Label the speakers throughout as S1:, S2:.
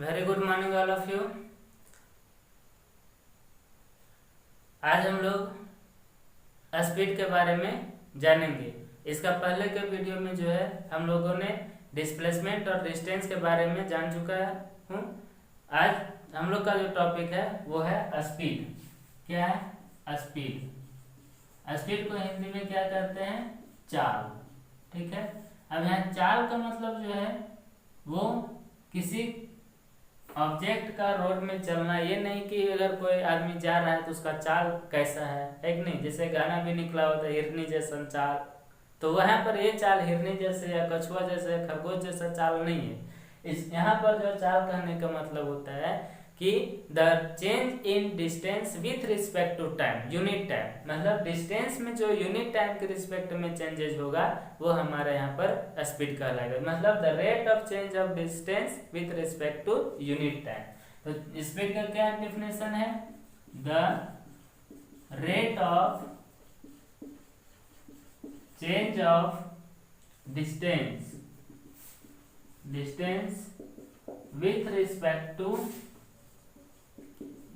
S1: Very good morning all of you. आज हम लोग स्पीड के बारे में जानेंगे। इसका पहले के वीडियो में जो है हम लोगों ने डिस्प्लेसमेंट और डिस्टेंस के बारे में जान चुका हूँ। आज हम लोग का जो टॉपिक है वो है स्पीड। क्या है? स्पीड। स्पीड को हिंदी में क्या कहते हैं? चाल। ठीक है। अब यहाँ चाल का मतलब जो है वो किसी ऑब्जेक्ट का रोड में चलना। ये नहीं कि अगर कोई आदमी जा रहा है तो उसका चाल कैसा है कि नहीं। जैसे गाना भी निकला होता है हिरनी जैसा चाल, तो वहां पर ये चाल हिरनी जैसे या कछुआ जैसे खरगोश जैसा चाल नहीं है। इस यहाँ पर जो चाल कहने का मतलब होता है कि the change in distance with respect to time, unit time. मतलब डिस्टेंस में जो यूनिट टाइम के रिस्पेक्ट में चेंजेस होगा वो हमारे यहाँ पर स्पीड कहलाएगा। मतलब the rate of change of distance with respect to unit time. तो स्पीड का क्या डिफिनेशन है? The rate of change of distance with respect to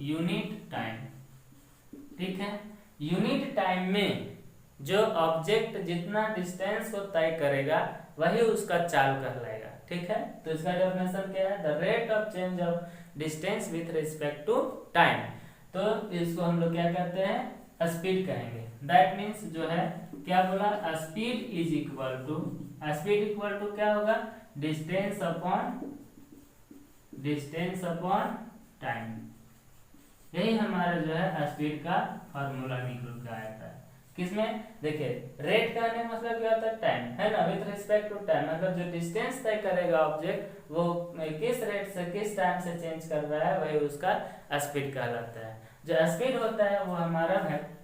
S1: unit time. ठीक है। यूनिट टाइम में जो ऑब्जेक्ट जितना डिस्टेंस को तय करेगा वही उसका चाल कहलाएगा। ठीक है। तो इसका डेफिनेशन क्या है? The rate of change of distance with respect to time. तो इसको हम लोग क्या कहते हैं? स्पीड कहेंगे। दैट मीन्स जो है क्या बोला? स्पीड इज इक्वल टू क्या होगा? Distance upon time. यही हमारा जो है स्पीड का फॉर्मूला निकल के आया था। किसमें? देखिए, रेट का मतलब क्या होता है? टाइम, है ना। विथ रिस्पेक्ट टू टाइम मतलब जो डिस्टेंस तय करेगा ऑब्जेक्ट वो किस रेट से किस टाइम से चेंज कर रहा है वही उसका स्पीड कहलाता है। जो स्पीड होता है वो हमारा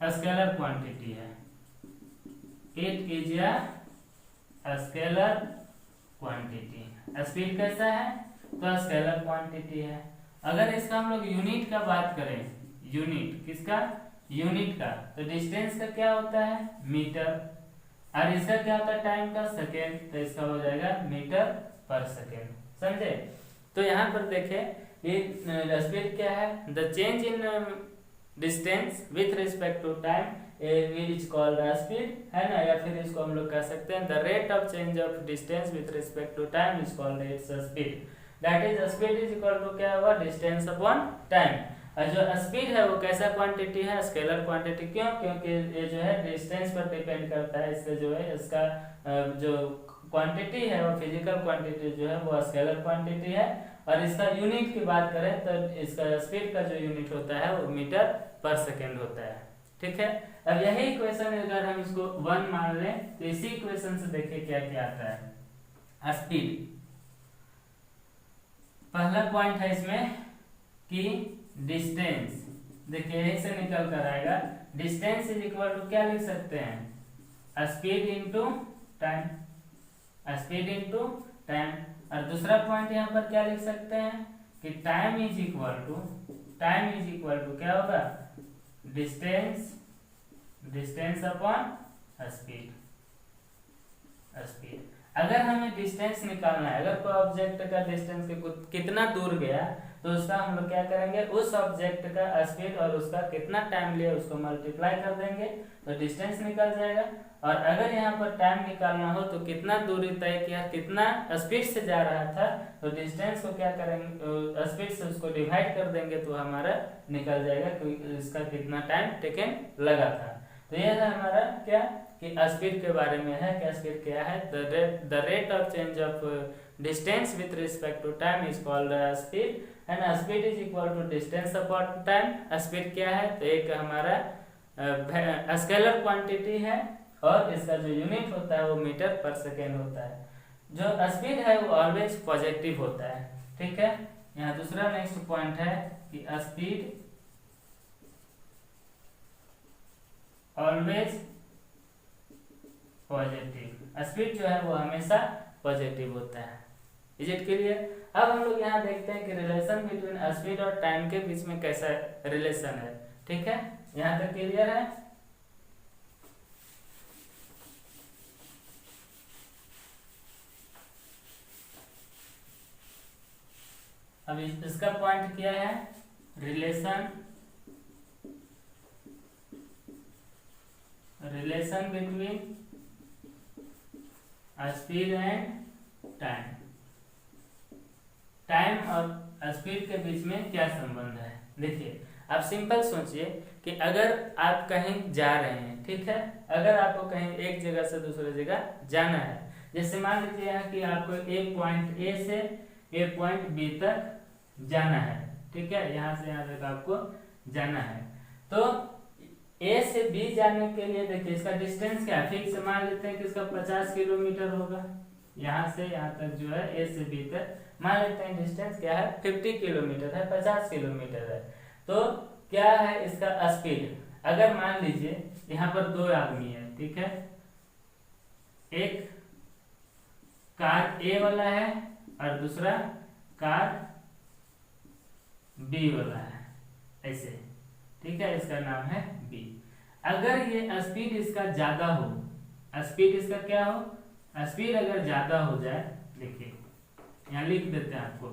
S1: स्केलर क्वांटिटी है। It is a scalar quantity. Speed कैसा है? तो स्केलर क्वांटिटी है। अगर इसका हम लोग यूनिट का बात करें, यूनिट किसका? यूनिट का, तो डिस्टेंस का क्या होता है? मीटर। और इसका क्या होता है? टाइम का? सेकेंड। तो इसका हो जाएगा मीटर पर सेकेंड। समझे? तो यहाँ पर देखे ये स्पीड क्या है? The change in distance with respect to time is called speed, है ना। या फिर इसको हम लोग कह सकते हैं the rate of change of distance with respect to time is called its speed. That is speed is equal to क्या होगा? Distance upon time. और जो स्पीड है वो कैसा क्वांटिटी है? Scalar quantity. क्यों? क्योंकि ये जो है डिस्टेंस पर डिपेंड करता है। इससे जो है इसका जो क्वांटिटी है वो फिजिकल क्वांटिटी जो है वो स्केलर क्वांटिटी है। और इसका यूनिट की बात करें तो इसका स्पीड का जो यूनिट होता है वो मीटर पर सेकेंड होता है। ठीक है। अब यही इक्वेशन अगर हम इसको 1 मान लें तो इसी इक्वेशन से देखिए क्या क्या आता है। स्पीड पहला पॉइंट है इसमें कि डिस्टेंस, देखिए यही से निकल कर आएगा। डिस्टेंस इज इक्वल टू क्या लिख सकते हैं? Speed into time. Speed into time. और दूसरा पॉइंट यहाँ पर क्या लिख सकते हैं कि टाइम इज इक्वल टू क्या होगा? Distance upon speed. अगर हमें डिस्टेंस निकालना है, अगर कोई ऑब्जेक्ट का डिस्टेंस कितना दूर गया तो उसका हम लोग क्या करेंगे? उस ऑब्जेक्ट का स्पीड और उसका कितना टाइम लिया उसको मल्टीप्लाई कर देंगे तो डिस्टेंस निकल जाएगा। और अगर यहाँ पर टाइम निकालना हो तो कितना दूरी तय किया, कितना स्पीड से जा रहा था, तो डिस्टेंस को क्या करेंगे? स्पीड से उसको डिवाइड कर देंगे तो हमारा निकल जाएगा कि इसका कितना टाइम टेकन लगा था। तो यह है हमारा क्या कि स्पीड के बारे में है। क्या स्पीड क्या है? The rate of change of distance with respect to time is called speed, है ना। Speed is equal to distance upon time. Speed क्या है? तो एक हमारा स्केलर क्वांटिटी है और इसका जो यूनिट होता है वो मीटर पर सेकेंड होता है। जो स्पीड है वो ऑलवेज पॉजिटिव होता है। ठीक है। यहाँ दूसरा नेक्स्ट पॉइंट है कि स्पीड ऑलवेज पॉजिटिव। स्पीड जो है वो हमेशा पॉजिटिव होता है। Is it clear? अब हम लोग यहाँ देखते हैं कि रिलेशन बिटवीन स्पीड और टाइम के बीच में कैसा रिलेशन है। ठीक है। यहाँ तक क्लियर है? अब इसका पॉइंट क्या है, relation between speed and time, time और स्पीड के बीच में क्या संबंध है। देखिए आप सिंपल सोचिए कि अगर आप कहीं जा रहे हैं, ठीक है, अगर आपको कहीं एक जगह से दूसरी जगह जाना है, जैसे मान लीजिए यहाँ कि आपको एक पॉइंट ए से एक पॉइंट बी तक जाना है, ठीक है, यहाँ से यहाँ तक आपको जाना है। तो ए से बी जाने के लिए देखिए इसका डिस्टेंस क्या है, फिक्स मान लेते हैं कि इसका 50 किलोमीटर होगा। यहाँ से यहाँ तक जो है ए से बी तक मान लेते हैं डिस्टेंस क्या है, 50 किलोमीटर है, 50 किलोमीटर है। तो क्या है इसका स्पीड, अगर मान लीजिए यहाँ पर दो आदमी है, ठीक है, एक कार ए वाला है और दूसरा कार बी वाला है, ऐसे, ठीक है, इसका नाम है बी। अगर ये स्पीड इसका ज्यादा हो, स्पीड इसका क्या हो, स्पीड अगर ज्यादा हो जाए, देखिए यहाँ लिख देते हैं आपको,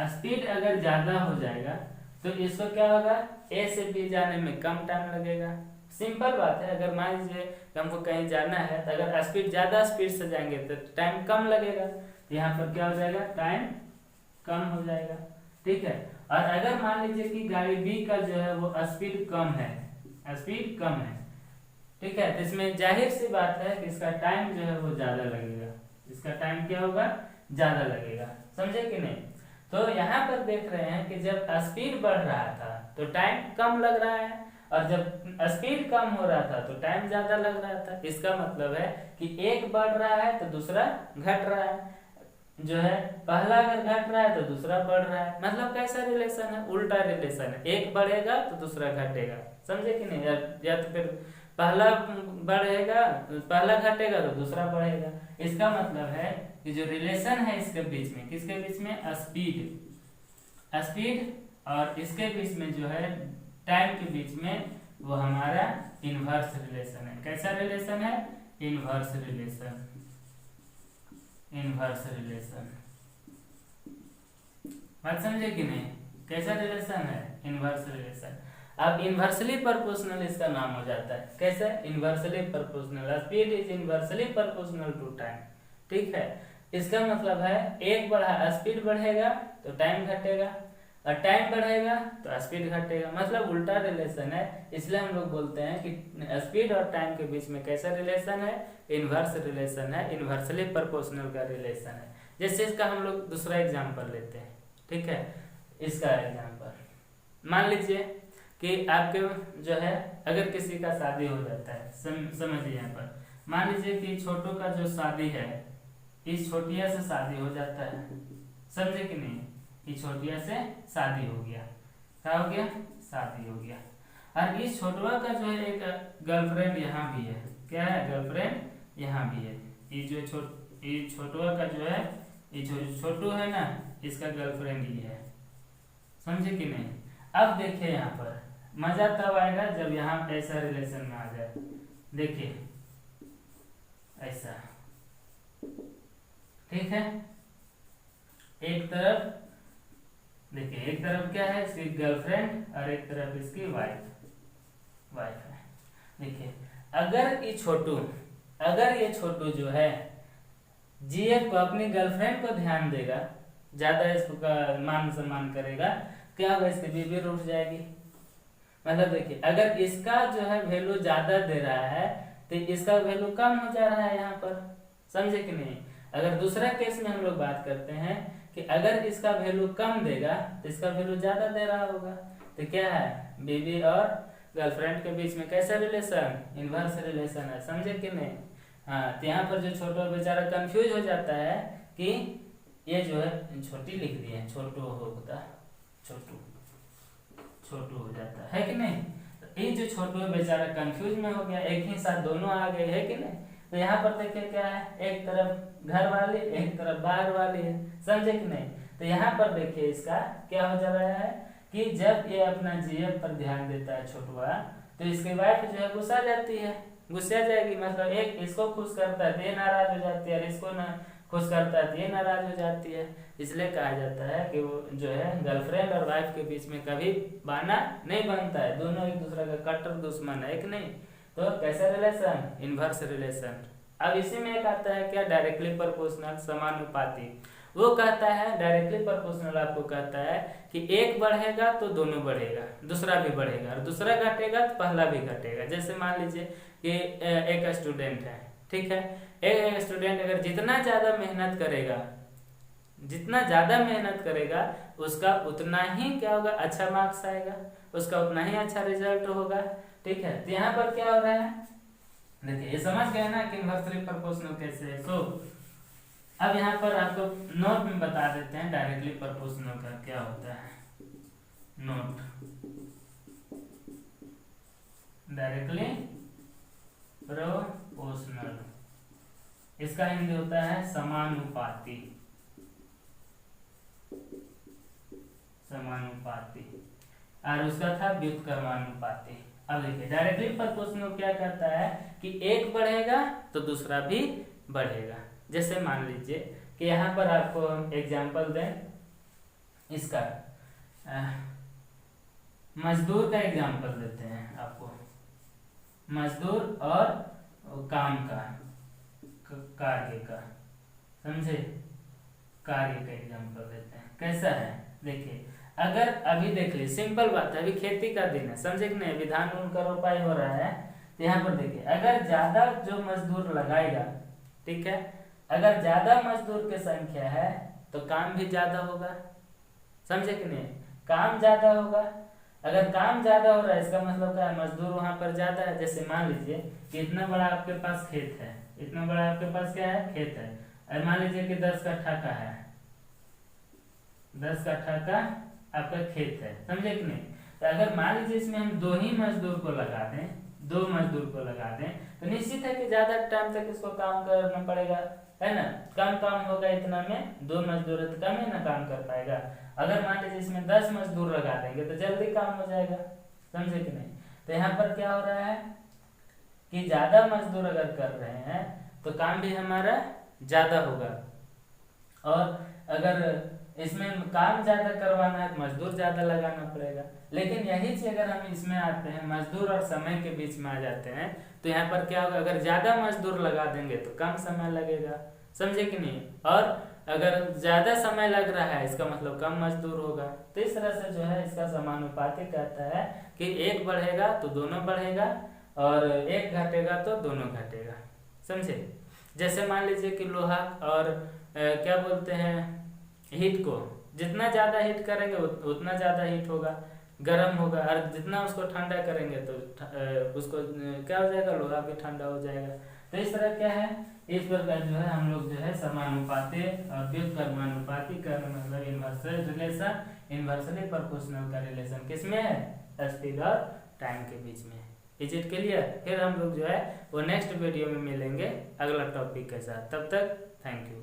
S1: स्पीड अगर ज्यादा हो जाएगा तो इसको क्या होगा, ए से बी जाने में कम टाइम लगेगा। सिंपल बात है, अगर मान लीजिए हमको कहीं जाना है तो अगर स्पीड ज्यादा स्पीड से जाएंगे तो टाइम कम लगेगा, तो यहाँ पर क्या हो जाएगा, टाइम कम हो जाएगा, ठीक है। और अगर मान लीजिए कि गाड़ी बी का जो है वो स्पीड कम है, स्पीड कम है, ठीक है, तो इसमें जाहिर सी बात है कि इसका टाइम जो है वो ज्यादा लगेगा, इसका टाइम क्या होगा, ज्यादा लगेगा, समझे कि नहीं। तो यहाँ पर देख रहे हैं कि जब स्पीड बढ़ रहा था तो टाइम कम लग रहा है, और जब स्पीड कम हो रहा था तो टाइम ज्यादा लग रहा था। इसका मतलब है कि एक बढ़ रहा है तो दूसरा घट रहा है, जो है पहला अगर घट रहा है तो दूसरा बढ़ रहा है, मतलब कैसा रिलेशन है, उल्टा रिलेशन है, एक बढ़ेगा तो दूसरा घटेगा, समझे कि नहीं, या तो फिर पहला बढ़ेगा, पहला घटेगा तो दूसरा बढ़ेगा। इसका मतलब है कि जो रिलेशन है इसके बीच में, किसके बीच में, स्पीड और इसके बीच में जो है टाइम के बीच में, वो हमारा इनवर्स रिलेशन है। कैसा रिलेशन है, इनवर्स रिलेशन, इनवर्स रिलेशन, बात समझे कि नहीं, कैसा रिलेशन है, इनवर्स रिलेशन। अब इनवर्सली प्रोपोर्शनल इसका नाम हो जाता है, कैसे, inversely proportional, speed is inversely proportional to time, ठीक है। इसका मतलब है एक बढ़ा, स्पीड बढ़ेगा तो टाइम घटेगा, और टाइम बढ़ेगा तो स्पीड घटेगा, मतलब उल्टा रिलेशन है। इसलिए हम लोग बोलते हैं कि स्पीड और टाइम के बीच में कैसा रिलेशन है, इनवर्स रिलेशन है, इनवर्सली प्रोपोर्शनल का रिलेशन है। जैसे इसका हम लोग दूसरा एग्जांपल लेते हैं, ठीक है, इसका एग्जांपल मान लीजिए कि आपके जो है अगर किसी का शादी हो जाता है, समझिए यहाँ पर मान लीजिए कि छोटू का जो शादी है, इस छोटिया से शादी हो जाता है, समझे कि नहीं, इस छोटिया से शादी हो गया, क्या हो गया, शादी हो गया। और इस छोटुआ का जो है एक गर्लफ्रेंड यहाँ भी है, क्या है, गर्लफ्रेंड यहाँ भी है। ये जो छोटुआ का जो है, ये जो छोटू है ना, इसका गर्लफ्रेंड ही है, समझे कि नहीं। अब देखिए यहाँ पर मजा तब आएगा जब यहाँ ऐसा रिलेशन में आ जाए, देखिए ऐसा, ठीक है, एक तरफ देखिए, एक तरफ क्या है, इसकी गर्लफ्रेंड और एक तरफ इसकी वाइफ है। देखिए अगर ये छोटू जो है जीएफ को, अपनी गर्लफ्रेंड को ध्यान देगा, ज्यादा इसका मान सम्मान करेगा, क्या होगा, इसकी बीवी रूठ जाएगी। मतलब देखिए अगर इसका जो है वैल्यू ज्यादा दे रहा है तो इसका वैल्यू कम हो जा रहा है यहाँ पर, समझे कि नहीं। अगर दूसरा केस में हम लोग बात करते हैं कि अगर इसका वैल्यू कम देगा तो इसका वैल्यू ज्यादा दे रहा होगा, तो क्या है, बीवी और गर्लफ्रेंड के बीच में कैसा रिलेशन, इनवर्स रिलेशन है, समझे कि नहीं। हाँ, तो यहाँ पर जो छोटू बेचारा कंफ्यूज हो जाता है कि ये जो है छोटी लिख दिए हैं, छोटू होता, छोटू हो जाता है कि नहीं। तो ये जो छोटू बेचारा कंफ्यूज में हो गया, एक ही साथ दोनों आ गए, है कि नहीं। तो यहाँ पर देखिए क्या है, एक तरफ घर वाली, एक तरफ बाहर वाली है, समझे कि नहीं। तो यहाँ पर देखिए इसका क्या हो जा रहा है कि जब ये अपना जीएफ पर ध्यान देता है छोटुआ, तो इसकी वाइफ जो है गुस्सा जाती है, गुस्सा जाएगी, मतलब एक इसको खुश करता है तो ये नाराज हो जाती है, और इसको खुश करता है तो ये नाराज हो जाती है। इसलिए कहा जाता है कि वो जो है गर्लफ्रेंड और वाइफ के बीच में कभी बाना नहीं बनता है, दोनों एक दूसरे का कट्टर दुश्मन है कि नहीं। तो कैसा रिलेशन, इनवर्स रिलेशन। अब इसी में एक आता है क्या, डायरेक्टली प्रोपोर्शनल, समानुपाती। वो कहता है डायरेक्टली प्रोपोर्शनल, आपको कहता है कि एक बढ़ेगा तो दोनों बढ़ेगा, दूसरा भी बढ़ेगा, और दूसरा घटेगा तो पहला भी घटेगा। जैसे मान लीजिए कि एक स्टूडेंट है, ठीक है, एक स्टूडेंट अगर जितना ज़्यादा मेहनत करेगा, जितना ज़्यादा मेहनत करेगा उसका उतना ही क्या होगा, अच्छा मार्क्स आएगा, उसका उतना ही अच्छा रिजल्ट होगा, ठीक है। तो यहाँ पर क्या हो रहा है, देखिए ये समझ गए ना कि इनवर्सली प्रोपोर्शनल कैसे है। सो अब यहाँ पर आपको नोट में बता देते हैं डायरेक्टली प्रोपोर्शनल का क्या होता है। नोट, डायरेक्टली प्रोपोर्शनल, इसका हिंदी होता है समानुपाती, समानुपाती, और उसका था व्युत्क्रमानुपाती। अब देखिए डायरेक्टली प्रोपोर्शनल क्या कहता है कि एक बढ़ेगा तो दूसरा भी बढ़ेगा। जैसे मान लीजिए कि यहाँ पर आपको एग्जांपल दें इसका, मजदूर का एग्जांपल देते हैं आपको, मजदूर और काम का, कार्य का, समझे, कार्य का एग्जांपल देते हैं। कैसा है देखिए, अगर अभी देख ली, सिंपल बात है, अभी खेती का दिन है, समझे कि नहीं, अभी धान उनका रोपाई हो रहा है। तो यहाँ पर देखिए अगर ज्यादा जो मजदूर लगाएगा, ठीक है, अगर ज्यादा मजदूर की संख्या है तो काम भी ज्यादा होगा, समझे कि नहीं, काम ज्यादा होगा। अगर काम ज्यादा हो रहा है इसका मतलब क्या है, मजदूर वहां पर ज्यादा है। जैसे मान लीजिए कि इतना बड़ा आपके पास खेत है, इतना बड़ा आपके पास क्या है, खेत है, और मान लीजिए कि 10 कट्ठा का है, 10 कट्ठा का आपका खेत है, समझे कि नहीं। तो अगर मान लीजिए इसमें हम 2 ही मजदूर को लगा दें, 2 मजदूर को लगा दें, तो निश्चित है कि ज्यादा टाइम तक इसको काम करना पड़ेगा, है ना, कम काम होगा इतना में, 2 मजदूर है तो कम ही ना काम कर पाएगा। अगर मान लीजिए इसमें 10 मजदूर लगा देंगे तो जल्दी काम हो जाएगा, समझे कि नहीं। तो यहाँ पर क्या हो रहा है कि ज्यादा मजदूर अगर कर रहे हैं तो काम भी हमारा ज्यादा होगा, और अगर इसमें काम ज्यादा करवाना है तो मजदूर ज्यादा लगाना पड़ेगा। लेकिन यही चीज अगर हम इसमें आते हैं, मजदूर और समय के बीच में आ जाते हैं, तो यहाँ पर क्या होगा, अगर ज्यादा मजदूर लगा देंगे तो कम समय लगेगा, समझे कि नहीं, और अगर ज्यादा समय लग रहा है इसका मतलब कम मजदूर होगा। तो इस तरह से जो है इसका समानुपाती कहता है कि एक बढ़ेगा तो दोनों बढ़ेगा, और एक घटेगा तो दोनों घटेगा, समझे। जैसे मान लीजिए कि लोहा और क्या बोलते हैं, हीट को जितना ज़्यादा हीट करेंगे उतना ज़्यादा हीट होगा, गर्म होगा, और जितना उसको ठंडा करेंगे तो उसको क्या हो जाएगा, लोहा भी ठंडा हो जाएगा। तो इस तरह क्या है, इस प्रकार जो है हम लोग जो है समानुपाती और व्युत्क्रमानुपाती का मतलब इनवर्सल रिलेशन, इनवर्सली प्रोपोर्शनल का रिलेशन किसमें है, स्पीड और टाइम के बीच में। Is it clear. फिर हम लोग जो है वो नेक्स्ट वीडियो में मिलेंगे अगला टॉपिक के साथ, तब तक थैंक यू।